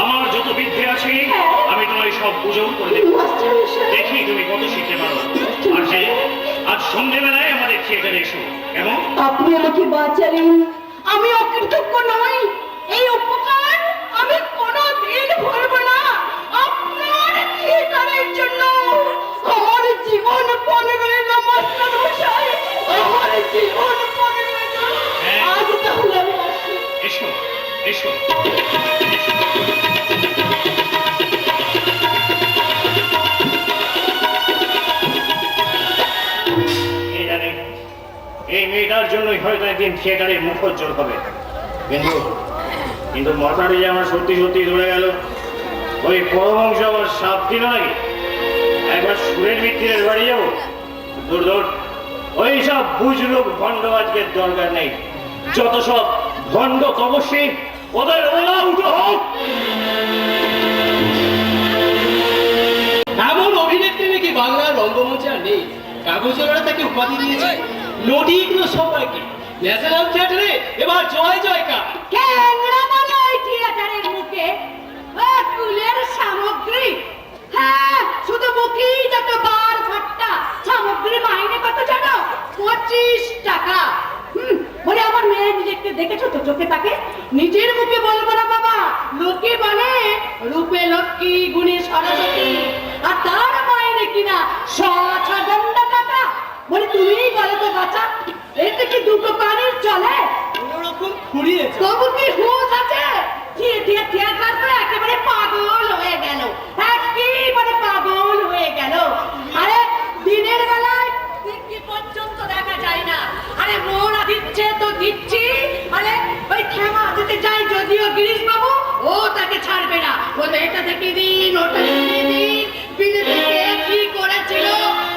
আমার যত বিদ্যে আছে আমি তোমায় সব বুঝাও করে দেব। দেখি তুমি কত শিখতে পারো। আর যে আজ সন্ধ্যেবেলায় আমাদের থিয়েটারে এসো। এবং আপনি আমাকে বাঁচালেন, আমি অকৃতজ্ঞ নই। এই উপকার আমি কোনোদিন ভুলব না। আপনার থিয়েটারের জন্য আমার জীবন পণে রইল মাস্টার মশাই, আমার জীবন পণে রইল। আজ তাহলে আমি আসি। এসো এসো। এই মেয়েটার জন্যই হয়তো একদিন থিয়েটারের মুখোজ্জ্বল হবে। কিন্তু মাথাটা যে আমার সত্যি সত্যি ধরে গেল। ওই পরমহংস আমার 7 দিন আগে একবার সুরের মিত্রের বাড়ি যাবো। দূর দূর ওই সব বুঝলুক ভণ্ডবাজকে দরকার নেই। যত সব ভণ্ড তপস্বী ওদের ওলা উঠো হোক। এমন অভিনেত্রী নাকি বাংলার রঙ্গমঞ্চে আর নেই। কাগজেরা তাকে উপাধি দিয়েছে নদীগুলো সবাইকে। ন্যাশনাল থিয়েটারে এবার জয় জয়কার। ক্যাংড়া বলে ওই থিয়েটারের মুখে ফুলের সামগ্রী। হ্যাঁ, শুধু মুখেই যত বার ঘটটা। সামগ্রী মাইনে কত জানো? 25 টাকা। বলে আমার মেয়ে নিজেকে দেখেছো তো চোখে তাকে? নিজের মুখে বলবো না বাবা, লোকে বলে রূপে লক্ষ্মী গুণে সরস্বতী, আর তার মাইনে কিনা 6 টাকা। বলে তুমিই বলো তো বাচ্চা, এতে কি দুটো পানির চলে? কোনোরকম ফুরিয়েছে। তবু কি হুঁশ আছে? থিয়েটার করে একেবারে পাগল হয়ে গেল, একেবারে পাগল হয়ে গেল। আরে দিনের বেলায় কি পর্যন্ত দেখা যায় না। আরে মোরা দিচ্ছে তো দিচ্ছি। আরে ওই ক্ষমা দিতে যাই যদিও গিরিশ বাবু, ও তাকে ছাড়বে না। বলে এটা থেকে দিন, ওটা থেকে দিন। বিদেশে কি করেছিল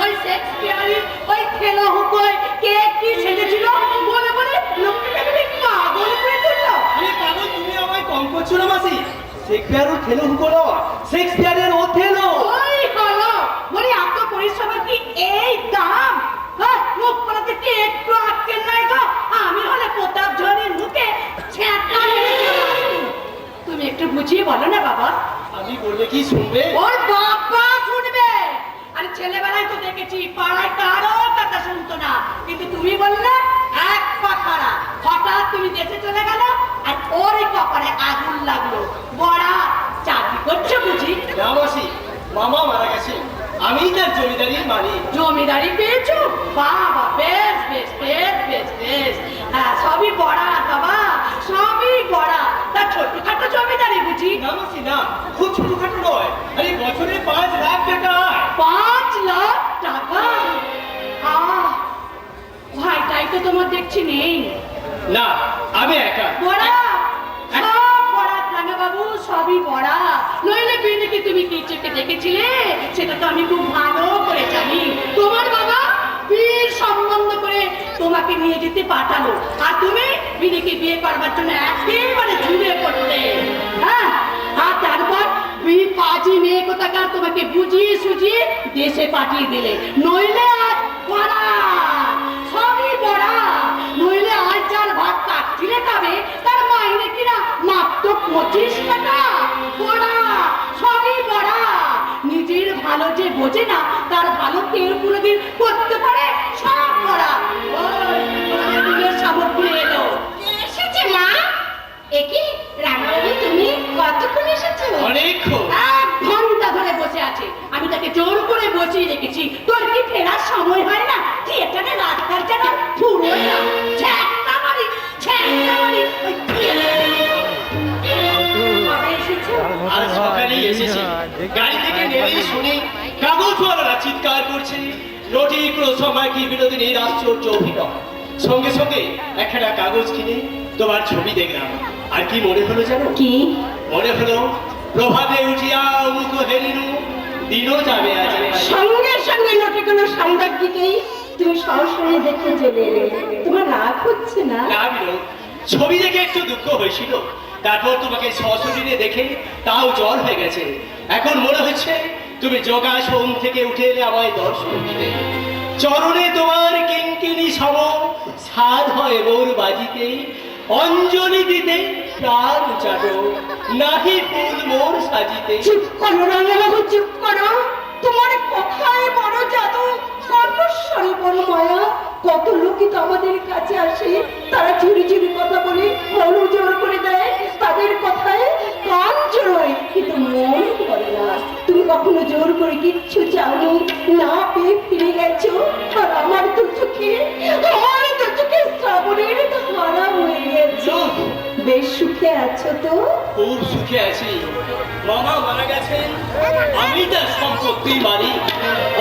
ওই শেক্সপিয়ারের ওই খেলো হুকোয় কে কি সেজেছিল বলে বলে লোকটাকে পাগল করে তুললো। আরে পাগল, তুমি আমায় কম করছো না মাসি? শেক্সপিয়ারের খেলো হুকো নয়, শেক্সপিয়ারের ওথেলো। ওই হলো বলি এত পরিশ্রমের কি এই দাম? মুখ পড়াতে কি একটু আটকেন নাই গো? আমি হলে প্রতাপ ঝড়ের মুখে ছ্যাঁকা তুমি একটু বুঝিয়ে বলো না বাবা। আমি বললে কি শুনবে? ওর বাবা শুনবে। আরে ছেলেবেলায় তো দেখেছি পাড়ায় কারো কথা শুনতো না, কিন্তু তুমি বললে এক পা খাড়া। হঠাৎ তুমি দেশে চলে গেল আর ওর কপালে আগুন লাগলো। বড়া চাকরি করছো বুঝি? না মাসি, মামা মারা গেছে, আমি তার জমিদারির মালিক। জমিদারি পেয়েছো? বাবা বেশ বেশ বেশ বেশ বেশ। হ্যাঁ, সবই বড়া বাবা, সবই বড়া। তা ছোটখাটো জমিদারি বুঝি? না মাসি না, খুব ছোটখাটো নয়। আরে বছরে 5 লাখ টাকা। 5 লাখ টাকা? ভাইটাই তো তোমার দেখছি নেই। না, আমি একা। বড়া সব বড়া রাঙা বাবু, সবই বড়া। নইলে বিনিকে তুমি কি চোখে দেখেছিলে সেটা তো আমি খুব ভালো করে জানি। তোমার বাবা বীর সম্বন্ধ করে তোমাকে নিয়ে যেতে পাঠালো, আর তুমি বিনিকে বিয়ে করবার জন্য একেবারে ঝুলে পড়তে। হ্যাঁ, কোথাকার তোমাকে বুঝিয়ে সুঝিয়ে দেশে পাঠিয়ে দিলে, নইলে আর পড়া, সবই পড়া, নইলে আর চাল ভাত কাটছিলে খাবে, তার মাইনে কিনা মাত্র 25 টাকা। পড়া, সবই পড়া। নিজের ভালো যে বোঝে না, তার ভালো কেউ কোনোদিন করতে পারে? সব পড়া। ওই সামগ্রী এলো। এসেছে মা। একি রাঙাবাবু, তুমি কতক্ষণ এসেছো? অনেকক্ষণ। 1 ঘন্টা ধরে বসে আছে। আমি তাকে জোর করে বসিয়ে রেখেছি। তোর কি ফেরার সময় হয় না? থিয়েটারে রাস্তার যেন ফুরোয় না। ছ্যাঁকা মারি, ছ্যাঁকা মারি। ওই কবে এসেছো? আজ সকালেই এসেছি। গাড়ি থেকে নেমেই শুনি কাগজওয়ালারা চিৎকার করছে, নটিক রসময়কি বিনোদিনীর আশ্চর্য অভিনয়। সঙ্গে সঙ্গে একটা কাগজ কিনে তোমার ছবি দেখলাম। আর কি মনে হলো জানো? কি মনে হলো প্রভাতে উঠিয়া অমুক হেরিনু দিনও যাবে আজ। সঙ্গে সঙ্গে নটি কোনো সাংবাদিকেই তুমি সরাসরি দেখতে চলে এলে। তোমার রাগ হচ্ছে না? না বিনোদ, ছবি দেখে একটু দুঃখ হয়েছিল, তারপর তোমাকে সশরীরে দেখে তাও জ্বর হয়ে গেছে। এখন মনে হচ্ছে তুমি যোগাসন থেকে উঠে এলে আমায় দর্শন দিতে। চরণে তোমার কিঙ্কিনি সম সাধ হয় মোর বাজিতে, অঞ্জলি দিতে প্রাণ উচারো নাহি ফুল মোর সাজিতে। চুপ করো রাঙাবাবু, চুপ করো। তোমার কথায় বড় জাদু, কণ্ঠস্বরে বড় মায়া। কত লোকই তো আমাদের কাছে আসে, তারা চুরি চুরি কথা বলে মন জোর করে দেয়, তাদের কথায় কান জোড়োয়, কিন্তু মন করে না। তুমি কখনো জোর করে কিচ্ছু চাওনি, না পেয়ে ফিরে গেছো। আর আমার দু চোখে শ্রাবণের ধারা হয়ে গেছে। বেশ সুখে আছো তো? খুব সুখে আছি। মামা মারা গেছেন, আমি তার সম্পত্তি মারি,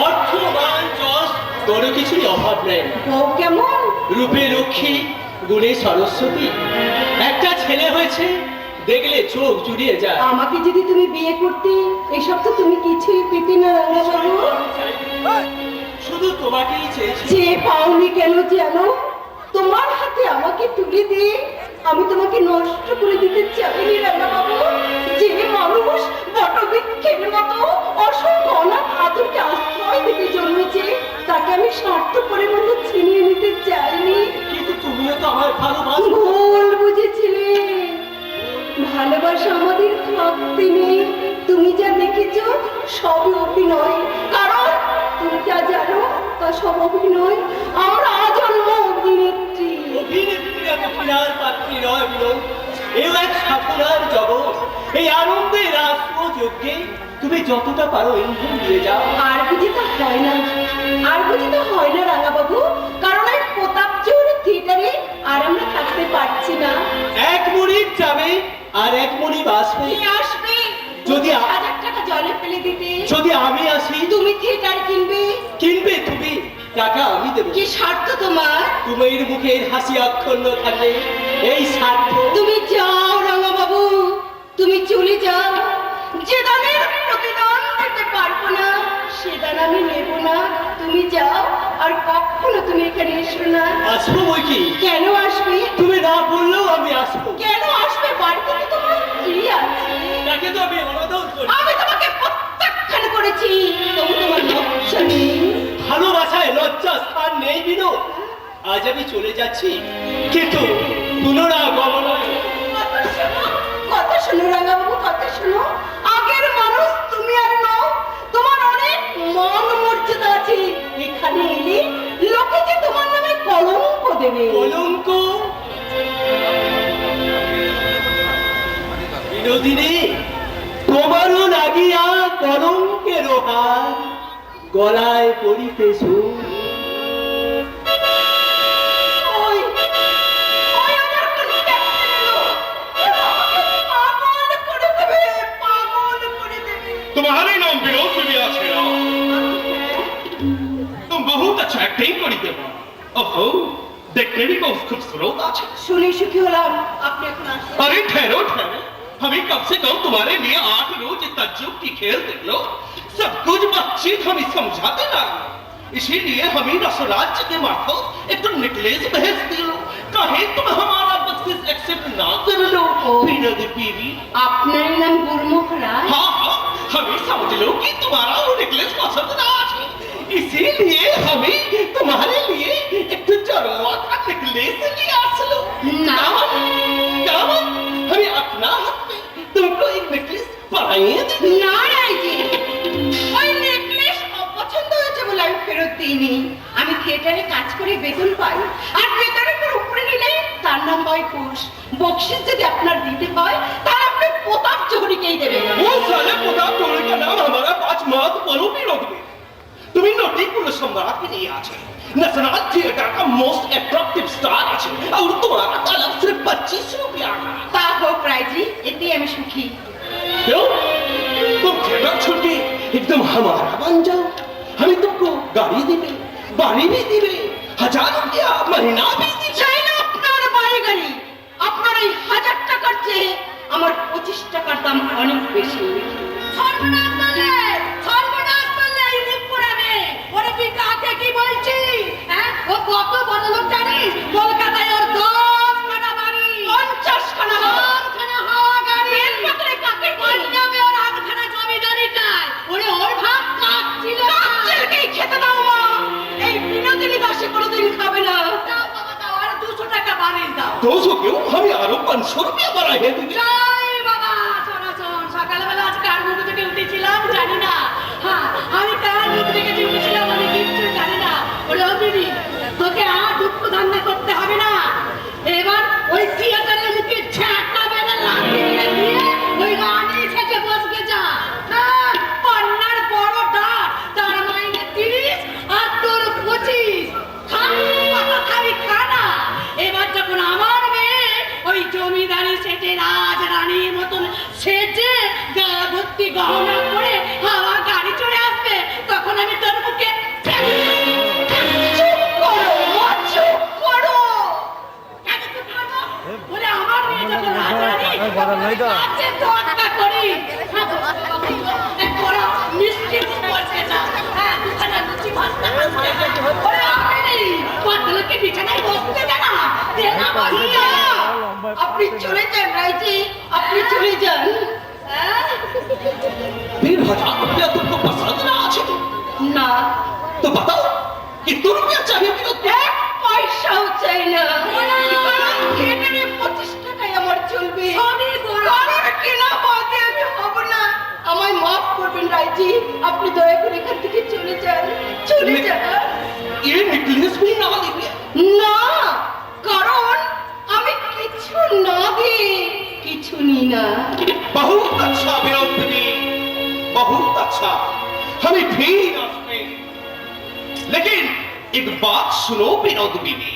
অর্থ মান যশ কোনো কিছুরই অভাব নেই। বউ কেমন? রূপে লক্ষ্মী, গুণে সরস্বতী। একটা ছেলে হয়েছে, দেখলে চোখ জুড়িয়ে যায়। আমাকে যদি তুমি বিয়ে করতে, এসব তো তুমি কিছুই পেতে না রাঙাবাবু। শুধু তোমাকেই চেয়েছি। যে পাওনি কেন জানো? তোমার হাতে আমাকে তুলে দিয়ে আমি তোমাকে নষ্ট করে দিতে চাইনি রাঙাবাবু। যে মানুষ বটবৃক্ষের মতো অসংখ্য অনাথ আদরকে আশ্রয় দিতে জন্মেছে, তাকে আমি স্বার্থপরের মতো ছিনিয়ে নিতে চাইনি। কিন্তু তুমিও তো আমার ভালোবাসো। ভুল বুঝেছিলে। ভালোবাসা আমাদের থাকতে নেই। তুমি যা দেখেছো সবই অভিনয়। কারণ তুমি যা জানো তা সব অভিনয়। আমরা আজন্ম অভিনেত্রী। অভিনেত্রীরা দক্ষিণার পাত্রী নয় বিনোদ, এও এক সাধনার জগৎ। এই আনন্দের রাষ্ট্রযজ্ঞে তুমি যতটা পারো ইন্ধন দিয়ে যাও। আর বুঝি তা হয় না, আর বুঝি তা হয় না রাঙাবাবু। কারণ এই প্রতাপজোর থিয়েটারে আর আমরা থাকতে পারছি না। এক মনির যাবে আর এক মনি বাঁচবে। কে আসবে? যদি 10,000 টাকা জলে ফেলে দিতে। যদি আমি আসি, তুমি থিয়েটার কিনবে। কিনবে তুমি, টাকা আমি দেবো। কি স্বার্থ তোমার? তোমার মুখের হাসি অক্ষুণ্ণ থাকে, এই স্বার্থ। তুমি যাও রাঙাবাবু, তুমি চলে যাও। যে দানের প্রতিদান দিতে পারবো না, সে দান আমি নেব না। তুমি যাও, আর কখনো তুমি এখানে এসো না। আসবো বই কি? কেন আসবে? তুমি না বললেও আমি আসবো। কেন আসবে? বাড়িতে কি তোমার স্ত্রী আছে? তাকে তো আমি অনুরোধ করি। আমি তোমাকে প্রত্যাখ্যান করেছি, তবু তোমার লজ্জা নেই। ভালোবাসায় লজ্জা স্থান নেই বিনোদ। আজ আমি চলে যাচ্ছি, কিন্তু পুনরাগমন। কথা শোনো রাঙাবাবু, কথা শোনো। আগের মানুষ তুমি আর নও। তোমার অনেক মান মর্যাদা আছে। এখানে এলে লোকে যে তোমার নামে কলঙ্ক দেবে। কলঙ্ক? বিনোদিনী, তোমারও লাগিয়া কলঙ্কের হার, গলায় পড়িতেছ। ওই, ওই আমার কলিজা ফেলে দিল। এ আমাকে পাগল করে দেবে, পাগল করে দেবে। तुम्हारे नाम विनोद में भी আছে না? तुम बहुत अच्छा एक्टिंग करते हो। ओहो, देखने भी बहुत खूबसूरत আছে। শুনে সুখী হলাম, আপনি এখন আসুন। अरे ठहरो ठहरो, हमें कम से कम तुम्हारे लिए 8 रोज तज्जुब की खेल देख लो। सब कुछ बातचीत हमें समझाते ना, इसीलिए हमें रसराज्य के मार्फत एक तो नेकलेस भेज दियो। कहे तुम हमारा बख्शिश एक्सेप्ट ना कर लो। ओ। विनोद बीवी, আপনার নাম গুরमुख রায়? हाँ हाँ, हमें समझ लो कि तुम्हारा वो नेकलेस पसंद ना आए, इसीलिए हमें तुम्हारे लिए एक जड़वा का नेकलेस लिया असलो। ना। कामन हमें अपना हाथ में तुमको एक नेकलेस पहनाए देंगे। না রাইজি, ওই নেকলেস অপছন্দ হয়েছে বলে আমি ফেরত দিইনি। আমি থিয়েটারে কাজ করে বেতন পাই, আর বেতনের উপর উপরে নিলে তার নাম হয় ঘুষ। বকশিস যদি আপনার দিতে হয় তার আপনি প্রতাপ চৌধুরীকেই দেবেন। वो साले प्रताप चौधरी का नाम हमारा 5 माह परों भी रोक दे। तुम्हें नोटी पुलिस सम्राट के नहीं आचे, नेशनल थिएटर का मोस्ट अट्रैक्टिव स्टार आचे, और तुम्हारा तलब सिर्फ 25 रुपया का। তা হোক রাইজি, এতেই আমি সুখী। क्यों? तुम थिएटर छोड़ के एकदम हमारा बन जाओ, हमें तुमको गाड़ी देवे, बाड़ी भी देवे, 1000 रुपया महीना भी देवे। চাই না আপনার বাড়ি গাড়ি, আপনার এই 1000 টাকার চেয়ে আমার 25 টাকার দাম অনেক বেশি। সর্বনাশ করলে এই মুখ পুরাবে। ওরে তুই কাকে কি বলছিস? হ্যাঁ, ও কত বড় লোক জানিস? কলকাতায় ওর 10 খানা বাড়ি, 50 খানা বাড়ি। 4 খানা হাওয়া গাড়ি, পেট পাতলে কাকে কি? পাঞ্জাবে ওর 8 খানা জমিদারি চাই। ওরে ওর ভাগ কাটছিল না। কাচ্চেরকেই খেতে দাও মা, এই বিনোদিনী দাসী কোনোদিন খাবে না। দাও বাবা দাও, আর 200 টাকা বাড়িয়ে দাও। 200 क्यों? हमें आरो 500 रुपया बढ़ाए देंगे। জয় বাবা, শোন, সকালবেলা আজ কার মুখ থেকে উঠেছিলাম জানি না। হ্যাঁ, আমি কার মুখ থেকে যে উঠেছিলাম আমি কিচ্ছু জানি না। ওরে ও দিদি, তোকে আর দুঃখ ধান্দা করতে হবে না। এবার ওই থিয়েটারের মুখে ঝাঁটা বেড়ে লাগিয়ে দিয়ে ওই রানী থেকে বসবে যা। হ্যাঁ, পান্নার বড় ডাক, তার মাইনে 30 আর তোর 25। খালি খানা। এবার যখন আমার মেয়ে ওই জমিদারি সেজে রাজ রানীর মতন সেজে গা ভর্তি গহনা করে হাওয়া গাড়ি চড়ে আসবে, তখন আমি তোর মুখে চুপ করো মা, চুপ করো। কেন চুপ করবো? বলে আমার মেয়ে যখন রাজরানী কাছে দরকার করি। এক বড় মিষ্টি মুখ বলছে না। হ্যাঁ, দুখানা লুচি ভাজতে ভাজতে ওরে আমি পাতলাকে বিছানায় বসতে দে না, দে না বলিয়া। আপনি চলে যান রাইজি, আপনি চলে যান। হ্যাঁ? फिर 1000 रुपया तुमको पसंद ना आचे, না, तो बताओ कितना रुपया चाहिए विनोद? এক পয়সাও চাই না। কারণ থিয়েটারে 25 টাকায় আমার চলবে। কারণ কেনা বাদে আমি হব না। আমায় মাফ করবেন রাইজি, আপনি দয়া করে এখান থেকে চলে যান, চলে যান। ये नेकलेस भी ना देंगे। না, কারণ আমি কিছু না দিয়ে কিছু নি না। बहुत अच्छा विनोद बीबी, बहुत अच्छा, हमें भी नाचते। लेकिन एक बात सुनो विनोद बीबी,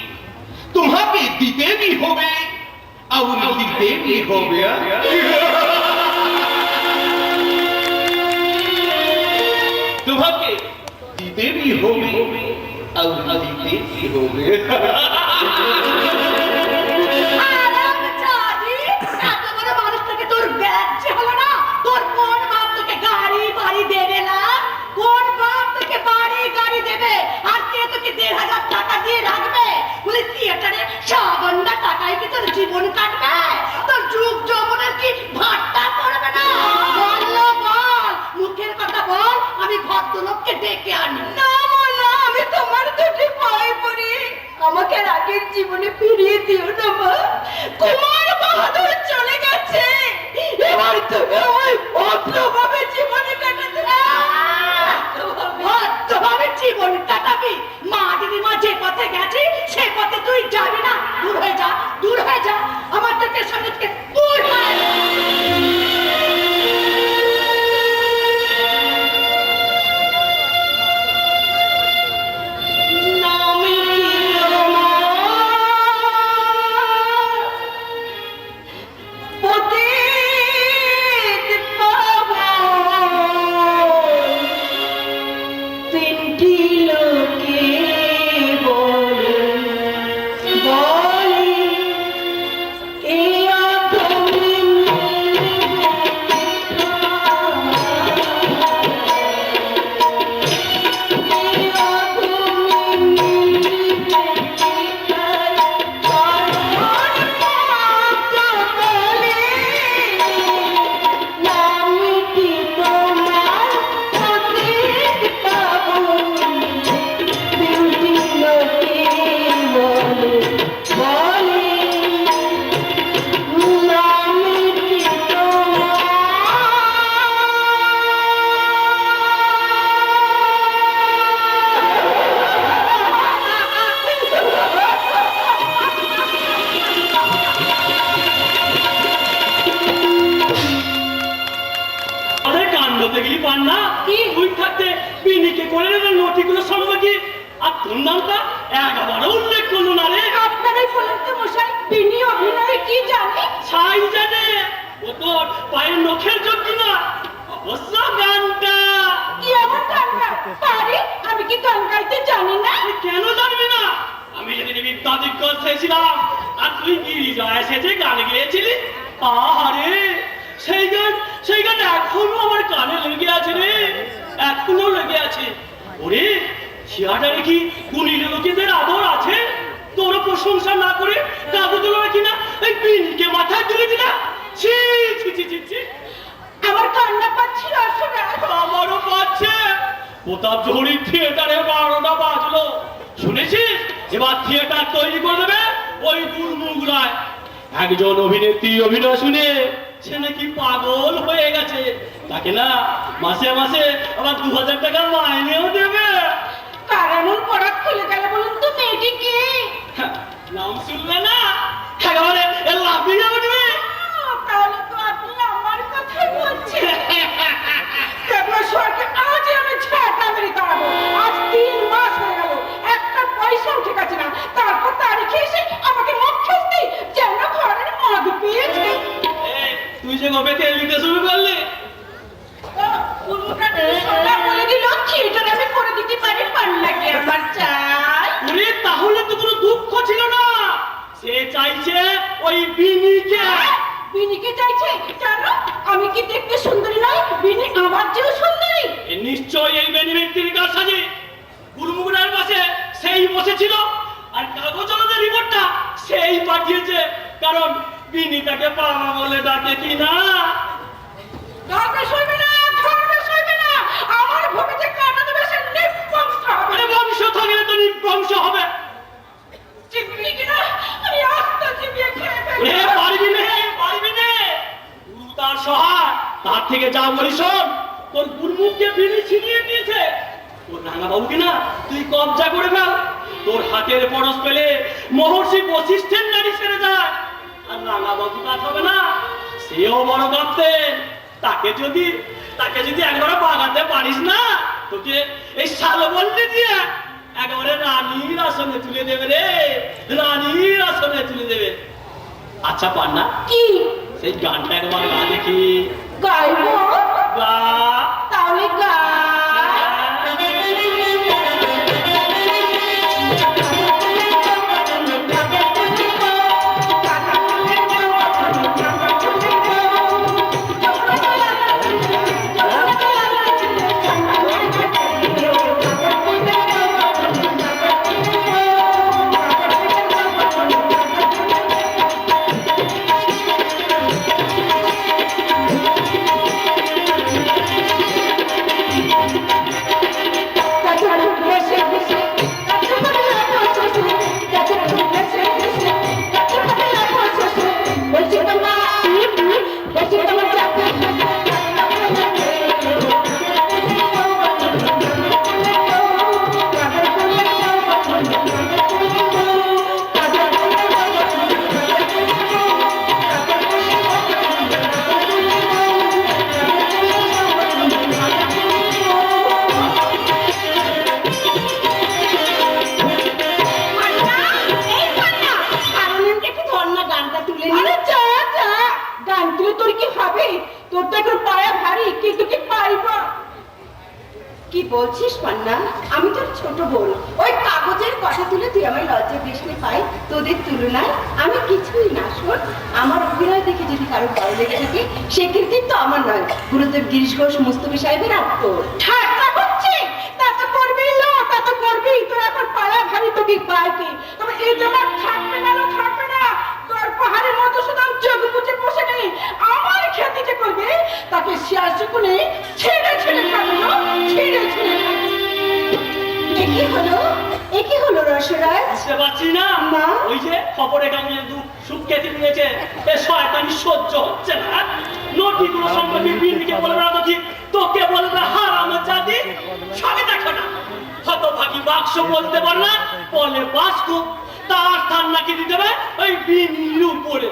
तुम्हारे दीदे भी होवे और दीदे भी होवे। तुम्हारे दीदे भी होवे और दीदे भी होवे। আরামজাদি, এত বড় মানুষটাকে তোর ব্যাজ্য হলো না? তোর কোন বাপ তোকে গাড়ি বাড়ি দেবে না? কোন বাপ তোকে বাড়ি গাড়ি দেবে? আর কে তোকে 1500 টাকা দিয়ে রাখবে? বলে থিয়েটারে সাগন্ডা টাকায় কি তোর জীবন কাটবে? তোর যুগ যৌবনের কি ভাট্টা করবে না? বল না, বল, মুখের কথা বল, আমি ভদ্রলোককে ডেকে আনি। না মা, না, আমি তোমার দুটি পায়ে পড়ি, আমাকে আর আগের জীবনে ফিরিয়ে দিও না মা। কুমার বাহাদুর চলে গেছে, এবার তুমি আমায় ভদ্রভাবে জীবনে কাটাতে ভদ্রভাবে জীবন কাটাবি? মা দিদিমা যে পথে গেছে সে পথে তুই যাবি না। দূর হয়ে যা, দূর হয়ে যা, আমার চোখের সামনে থেকে দূর হয়ে যা। নামে পতিত পাবন পান্না কি? তুই থাকতে বিনিকে করে নেবে নটিগুলো সম্পর্কে আর তোর নামটা একবারও উল্লেখ করলো না রে। আপনারাই বলেন তো মশাই, তিনি অভিনয়ে কি জানে? ছাই জানে, ও তোর পায়ের নখের যোগ্য না। অবশ্য গানটা কি এমন গান গায়? পারি? আমি কি গান গাইতে জানি না? তুই কেন জানবি না? আমি যেদিন বিদ্যাধিক্কর শেছিলাম আর তুই গিরিজায় এসেছে গান গেয়েছিলি, আহারে সেই গান এখনো আমার কানে লেগে আছে রে, এখনো লেগে আছে। ওরে থিয়েটারে কি গুণী লোকেদের আদর আছে? তোর প্রশংসা না করে কাগজগুলো কিনা এই বিনকে মাথায় তুলে দিলা। ছি ছি ছি ছি ছি। আমার কান্না পাচ্ছি রসনা। আমারও পাচ্ছে। প্রতাপ জহরীর থিয়েটারে 12টা বাজলো, শুনেছিস? এবার থিয়েটার তৈরি করে দেবে ওই গুরমুগরায়। একজন অভিনেত্রী অভিনয় শুনে সে নাকি পাগল হয়ে গেছে, তাকে না মাসে মাসে আবার 2000 টাকা মাইনেও দেবে। কার এমন পরাগ খুলে গেল বলুন তো, মেয়েটি কে? হ্যাঁ, নাম শুনলে না একেবারে লাফিয়ে যাবে তুমি। তাহলে তো আপনি আমার কথাই বলছেন। দেবনা সরকে আজ আমি ছাটা মেরে দাঁড়াবো। আজ 3 মাস হয়ে গেল, একটা পয়সাও ঠিক আছে না। তারপর তারিখে এসে আমাকে মুখ খেস্তি যেন ঘরের মদ পেয়েছে। এই, তুই যে কবে তেল দিতে শুরু করলি? বলে দিল থিয়েটার আমি করে দিতে পারি, পান্না কি আমার চাই? ওরে তাহলে তো কোনো দুঃখ ছিল না, সে চাইছে ওই বিনিকে। বিনিকে চাইছে কেন? আমি কি দেখতে সুন্দরী নই? বিনি আমার চেয়েও সুন্দরী। এ নিশ্চয়ই এই বেনিমিত্তির কারসাজি। গুরমুগরার পাশে সেই বসেছিল আর কাগজ আমাদের রিপোর্টটা সেই পাঠিয়েছে, কারণ বিনি তাকে বাবা বলে ডাকে কি না। ধর্মে সইবে না, ধর্মে সইবে না। আমার ভূমিতে কাটা দেবে, সে নির্বংশ হবে। আরে বংশ থাকলে তো নির্বংশ হবে। চিবলি কিনা আমি আস্তে চিবিয়ে খেয়ে ফেলবো। এ পারবি নে, পারবি নে। গুরু তার সহায়, তার থেকে যা বলি শোন, তোর গুরমুখকে বিনি ছিনিয়ে দিয়েছে। তোর রাঙা বাবুকে না তুই কবজা করে ফেল। তোর হাতের পরশ পেলে মহর্ষি বশিষ্ঠের নারী ছেড়ে যায়। আর রাঙা বাবু কাজ হবে না, সেও বড় ভাবতেন। তাকে যদি একবার বাগাতে পারিস না, তোকে এই শালবল্লি দিয়ে একেবারে রানীর আসনে তুলে দেবে রে, রানীর আসনে তুলে দেবে। আচ্ছা পান্না, কি সেই গানটা একবার গা দেখি। গাইবো? গা। তাহলে গাই। কি বলছিস পান্না? আমি তোর ছোট বোন। ওই কাগজের কথা তুলে তুই আমার লজ্জা বৃষ্টি পাই, তোদের তুলনায় আমি কিছুই না। শোন, আমার অভিনয় দেখে যদি কারো ভালো লেগে থাকে সে কীর্তিত্ব আমার নয়, গুরুদেব গিরিশ ঘোষ মুস্তফি সাহেবের আত্মর। ঠাট্টা করছে? তা তো করবি না, তা তো করবি। তোর এখন পাড়া ভারী তোকে পাইকে, তবে এই জমা থাকবে না, থাকবে না। তোর পাহাড়ের মতো সুতরাং যোগ বুঝে বসে নেই। আমার খ্যাতি যে করবে তাকে শেয়ার চুকুনে ছেড়ে ছেড়ে খাবে না, ছেড়ে ছেড়ে খাবে। একই হলো রসরাজ। বুঝতে পারছি না, মা? ওই যে খবরে কাগজে সুখ্যাতি নিয়েছে, এ শয়তানি সহ্য হচ্ছে না। নটিগুলো সম্পর্কে বিনিকে বলবে না, তোকে বলবে হারামে জাতি। সবই দেখো না, হতভাগী বাক্স বলতে পার না, বলে বাস্ক। তার স্থান নাকি দিতে হবে ওই বিনির উপরে।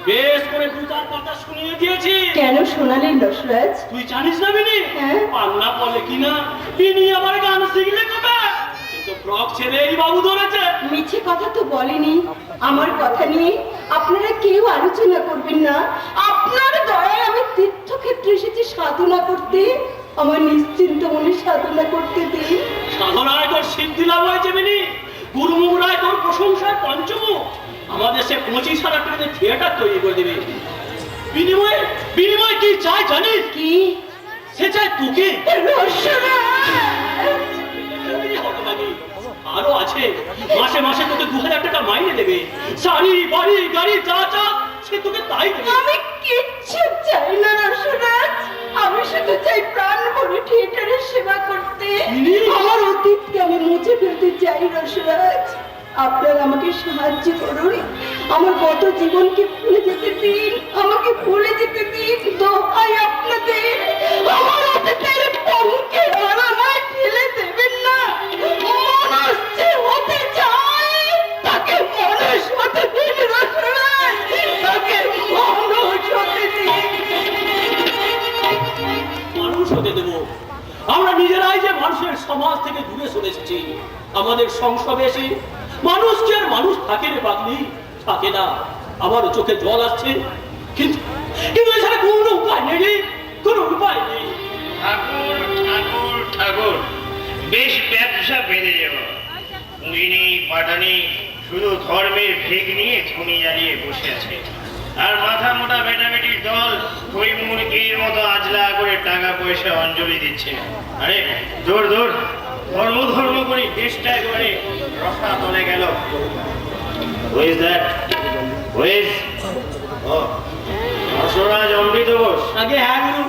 বেশ করে দু চার কথা শুনিয়ে দিয়েছি। কেন শোনালেন রসরাজ? তুই জানিস না বিনি? হ্যাঁ। পান্না বলে কিনা বিনি আবার গান শিখলে কবে? সে তো ফ্রক ছেলে এই বাবু ধরেছে। মিছে কথা তো বলেনি। আমার কথা নিয়ে আপনারা কেউ আলোচনা করবেন না। আপনার দয়ায় আমি তীর্থক্ষেত্রে এসেছি সাধনা করতে। আমার নিশ্চিন্ত মনে সাধনা করতে দিন। সাধনায় তোর সিদ্ধি লাভ হয়েছে বিনি, গুরুমুখরায় তোর প্রশংসার পঞ্চমুখ। আমাদের সে 25,000 টাকা দিয়ে থিয়েটার তৈরি করে দেবে। বিনিময়ে বিনিময়ে কি চাই জানিস? কি? সে চায় তোকে। রসরাজ! হতভাগী। আরো আছে, মাসে মাসে তোকে 2,000 টাকা মাইনে দেবে। শাড়ি বাড়ি গাড়ি যা যা সে তোকে তাই দেবে। আমি কিচ্ছু চাই না রসরাজ। আমি শুধু চাই প্রাণ ভরে থিয়েটারের সেবা করতে। ইনি? আমার অতীতকে আমি মুছে ফেলতে চাই রসরাজ। আপনারা আমাকে সাহায্য করুন। আমার গত জীবনকে ভুলে যেতে দিন। আমাকে ভুলে যেতে দিন। দোহাই আপনাদের, আমার অতীতের পঙ্কে আর আমায় ফেলে দেবেন না। মানুষ যে হতে চায় তাকে মানুষ হতে দিন রসরাজ। তাকে মানুষ হতে দিন। মানুষ হতে দেবো? আমরা নিজেরাই যে মানুষের সমাজ থেকে দূরে সরে এসেছি। আমাদের সংসদে এসে মানুষ কি আর মানুষ থাকে রে পাগলি? থাকে না। আমারও চোখে জল আসছে, কিন্তু কিন্তু এছাড়া কোনো উপায় নেই রে, কোনো উপায় নেই। ঠাকুর ঠাকুর ঠাকুর, বেশ ব্যবসা বেড়ে যাব। পুঁজি নেই পাটা নেই, শুধু ধর্মের ভেগ নিয়ে ধুনি জ্বালিয়ে বসে আছে। আর মাথা মোটা বেটাবেটির দল ওই মুরগির মতো আজলা করে টাকা পয়সা অঞ্জলি দিচ্ছে। আরে দৌড় দৌড়, ধর্ম ধর্ম করে দেশটা একেবারে রসা তলে গেল। Who is that? Who is? Oh, Rasraj অমৃত বোস। আগে হ্যাঁ গুরু,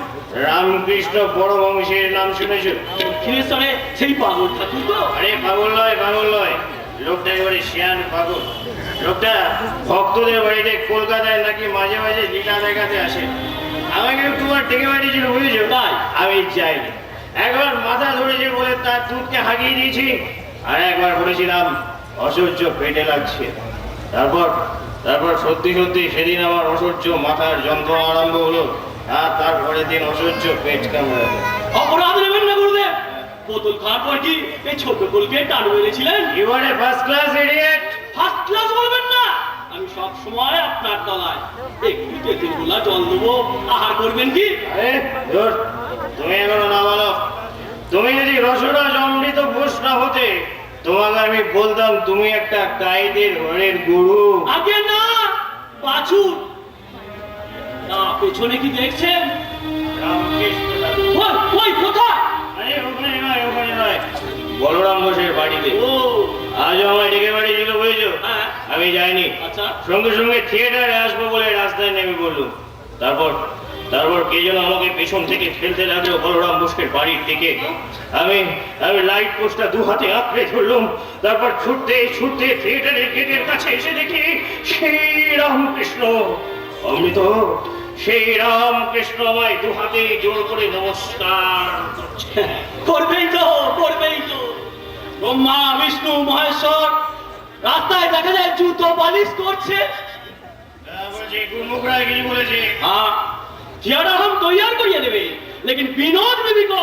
রামকৃষ্ণ পরমহংসের নাম শুনেছ? দক্ষিণেশ্বরে সেই পাগল ঠাকুর তো? আরে পাগল নয়, পাগল নয়, লোকটা একেবারে শিয়ান পাগল। লোকটা ভক্তদের বাড়িতে কলকাতায় নাকি মাঝে মাঝে লীলা দেখাতে আসে। আমাকে তোমার ডেকে পাঠিয়েছিল বুঝেছো? তাই? আমি যাইনি। একবার মাথা ধরেছে বলে তার দুধকে হাগিয়ে দিয়েছি, আর একবার বলেছিলাম অসহ্য পেটে লাগছে। তারপর তারপর সত্যি সত্যি সেদিন আমার অসহ্য মাথার যন্ত্রণা আরম্ভ হলো, আর তারপরের দিন অসহ্য পেট কামড়ালো। অপরাধ নেবেন না গুরুদেব। বোতল খাওয়ার পর কি এই ছোট গোলকে টান মেরেছিলেন? You are a first class idiot! First class বলবেন না। আমি সব সময় আপনার তলায়। একটু তেঁতুল গোলা জল দেবো, আহার করবেন কি? আরে ধুর, তুমি এখনো না বলো। তুমি যদি রসরাজ অমৃত বোস না হতে, তোমাকে আমি বলতাম তুমি একটা কাইদের ঘরের গরু। আগে না, বাছুর। না পেছনে কি দেখছেন? রামকৃষ্ণ ঠাকুর। ওই ওই কোথায়? আরে ওখানে নয়, ওখানে নয়, বলরাম বোসের বাড়িতে। ও আজও আমায় ডেকে পাঠিয়েছিল বুঝেছো? হ্যাঁ। আমি যাইনি। আচ্ছা। সঙ্গে সঙ্গে থিয়েটারে আসবো বলে রাস্তায় নেমে বললুম। তারপর তারপর কে যেন আমাকে পেছন থেকে ফেলতে লাগলো বলরাম বোসের বাড়ির দিকে। আমি আমি লাইট পোস্টটা দু হাতে আঁকড়ে ধরলুম। তারপর ছুটতে ছুটতে থিয়েটারের গেটের কাছে এসে দেখি সেই রামকৃষ্ণ অমৃত, সেই রামকৃষ্ণ আমায় দু হাতে জোর করে নমস্কার করছে। করবেই তো, করবেই তো। ব্রহ্মা বিষ্ণু মহেশ্বর রাস্তায় দেখা যায় জুতো পালিশ করছে। বলছে গুরুমুখ রায় কিছু বলেছে? हाँ थिएटर हम तैयार करिए देवे, लेकिन विनोद बीबी को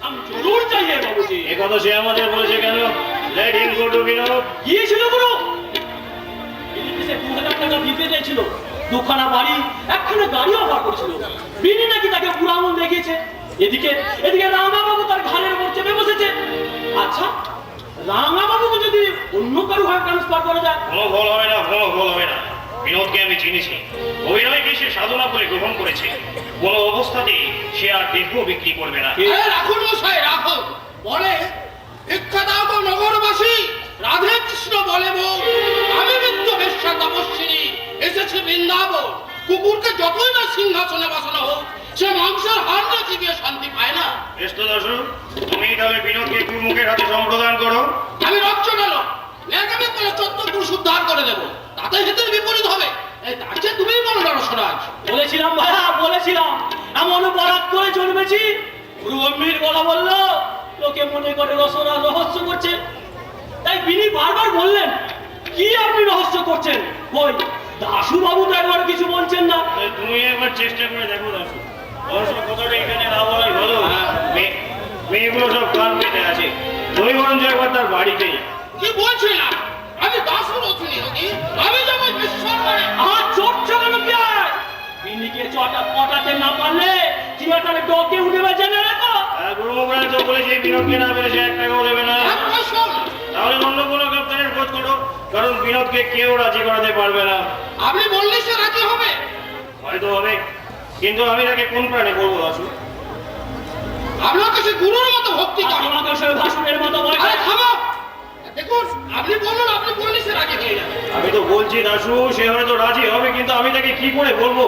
हम जरूर चाहिए बाबूजी। এ কথা সে আমাদের বলেছে কেন? Let him go to Binod. গিয়েছিল গুরু, বিনিকে সে 2,000 টাকা দিতে চেয়েছিল, দুখানা বাড়ি একখানা গাড়ি অফার করেছিল। বিনি নাকি তাকে পুরো আঙুল দেখিয়েছে। এদিকে এদিকে রাঙাবাবু তার ঘাড়ের উপর চেপে বসেছে। আচ্ছা রাঙাবাবুকে যদি অন্য কারো ঘরে ট্রান্সফার করা যায়? কোনো ভুল হবে না, কোনো ভুল হবে না। বিনোদকে আমি চিনেছি, অভিনয়কে সে সাধনা করে গ্রহণ করেছে। কোনো অবস্থাতেই সে আর দেহ বিক্রি করবে না। রাখুন মশাই রাখুন। বলে ভিক্ষা দাও গো নগরবাসী, রাধে কৃষ্ণ বলে বউ, আমি বৃদ্ধ বেশ্যা তপস্বিনী এসেছি বৃন্দাবন। কুকুরকে যতই না সিংহাসনে বসানো হোক, সে মাংসের হাড় না চিবিয়ে শান্তি পায় না। বেশ তো দর্শক, তুমি তাহলে বিনোদকে গুরুমুখের হাতে সম্প্রদান করো। আমি রজ্জ গেল ন্যাকামি করে চত্বরপুর উদ্ধার করে দেবো, তাতে হিতের বিপরীত হবে। এই তার চেয়ে তুমিই বলো না রসরাজ। বলেছিলাম ভাইয়া, বলেছিলাম এমন বরাত করে জন্মেছি। গুরু গম্ভীর গলা বলল, লোকে মনে করে রসরাজ রহস্য করছে। তাই বিনি বারবার বললেন, কি আপনি রহস্য করছেন? কই দাশু বাবু তো একবার কিছু বলছেন না। তুমি একবার চেষ্টা করে দেখো দাশু, অবশ্য কথাটা এখানে না বলাই ভালো। মেয়েগুলো সব কান পেতে আছে, তুমি বরঞ্চ একবার তার বাড়িতে যাও। কি বলছিলাম আমি দাসু নথিনি হকি, আমি যাবো বিশ্ব করে। আর চড়ছো কেন প্যায়? বিনিকে পটাতে না পারলে থিয়েটারে ডকে উঠে বেঁচে নেবে তো। গুরুমুখরাজ তো বলেছে বিনোদকে না পেলে সে 1 টাকাও দেবে না। এক পয়সাও না। তাহলে অন্য কোনো কাপ্তানের খোঁজ করো, কারণ বিনোদকে কেউ রাজি করাতে পারবে না। আপনি বললে সে রাজি হবে? হয়তো হবে, কিন্তু আমি তাকে কোন প্রাণে বলবো দাশু? আপনাকে সে গুরুর মতো ভক্তি করে। আমাকে সে ভাসুরের মতো বলে। আরে থামো, দেখুন আপনি বলুন, আপনি বললে সে রাজি হয়ে যাবে। আমি তো বলছি দাশু, সে হয়তো রাজি হবে, কিন্তু আমি তাকে কি করে বলবো?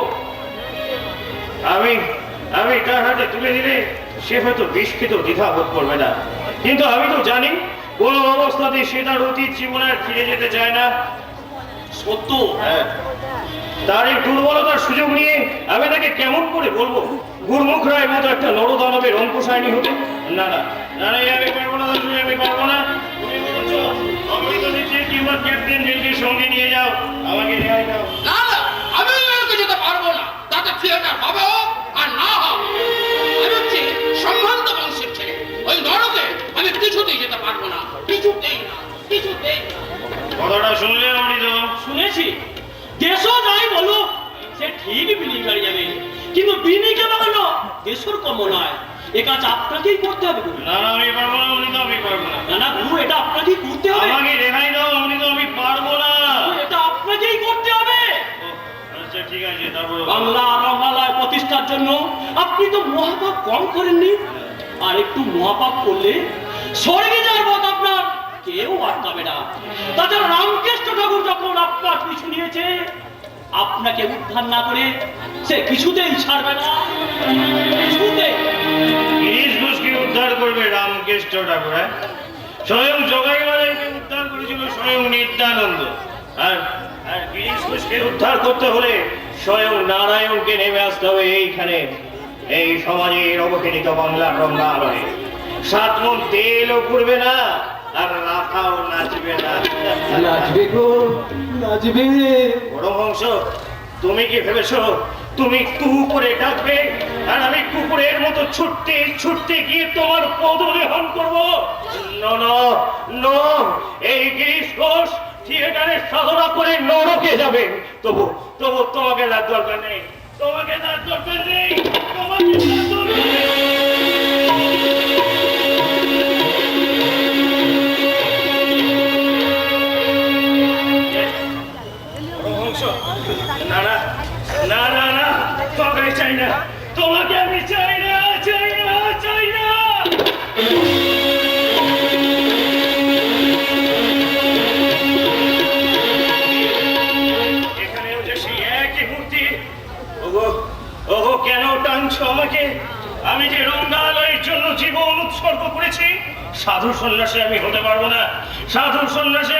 আমি তার হাতে তুলে দিলে সে হয়তো বিস্মিত দ্বিধা বোধ করবে না, কিন্তু আমি তো জানি কোন অবস্থাতে সে তার অতীত জীবনে আর ফিরে যেতে চায় না। সত্য। হ্যাঁ, তার এই দুর্বলতার সুযোগ নিয়ে আমি তাকে কেমন করে বলবো গুরুমুখ রায়ের মতো একটা নরদানবের অঙ্কুশায়নী হতে? না না না না, আমি পারবো না দাশু, আমি পারবো না। তুমি বলছো অমৃত নিচে কিংবা ক্যাপ্টেন জেলকে সঙ্গে নিয়ে যাও, আমাকে রেহাই দাও। না না, আমি ওকে যেতে পারবো না, তাতে থিয়েটার হবে হোক আর না হোক। আমি হচ্ছে সম্ভ্রান্ত বংশের ছেলে, ওই নরকে আমি কিছুতেই যেতে পারবো না, কিছুতেই না, কিছুতেই না। কথাটা শুনলে অমৃত? শুনেছি, দেশও যাই বলো সে ঠিক বিনি গাড়ি যাবে, কিন্তু বিনিকে বাগানো দেশের কম নয়, এ কাজ আপনাকেই করতে হবে গুরু। না না, আমি পারবো না অমৃত, আমি পারবো না। না না গুরু, এটা আপনাকেই করতে হবে। আমাকে রেহাই দাও অমৃত, আমি পারবো না। এটা আপনাকেই করতে হবে। ও, আচ্ছা ঠিক আছে, তারপর বাংলা রঙ্গালয় প্রতিষ্ঠার জন্য আপনি তো মহাপাপ কম করেননি, আর একটু মহাপাপ করলে স্বর্গে যাওয়ার পথ আপনার কেউ আটকাবে না। তাছাড়া রামকৃষ্ণ ঠাকুর যখন আপনার পিছু নিয়েছে, আপনাকে উদ্ধার না করে সে কিছুতেই ছাড়বে না, কিছুতেই। গিরিশ ঘোষকে উদ্ধার করবে রামকৃষ্ণ ঠাকুর? হ্যাঁ? স্বয়ং জগাই বাজাইকে উদ্ধার করেছিল স্বয়ং নিত্যানন্দ, আর আর গিরিশ ঘোষকে উদ্ধার করতে হলে স্বয়ং নারায়ণকে নেমে আসতে হবে এইখানে, এই সমাজের অবহেলিত বাংলার রঙ্গালয়ে। 7 মণ তেলও পুড়বে না, আর রাখাও নাচবে না। নাচবে গো, নাচবে। পরমহংস, তুমি কি ভেবেছো তুমি তু করে ডাকবে আর আমি কুকুরের মতো ছুটতে ছুটতে গিয়ে তোমার পদলেহন করবো? না না না, এই গিরিশ ঘোষ থিয়েটারের সাধনা করে নরকে যাবে। তবু তবু তোমাকে তার দরকার নেই, তোমাকে তার দরকার নেই, তোমাকে তার দরকার নেই। পরমহংস, না না না না না, তোমাকে চাই না, তোমাকে আমি চাই না, চাই না, চাই না। এখানেও যে সেই একই মূর্তি। ওগো ওগো, কেন টানছো আমাকে? আমি যে রঙ্গালয়ের জন্য জীবন উৎসর্গ করেছি, সাধু সন্ন্যাসী আমি হতে পারবো না, সাধু সন্ন্যাসী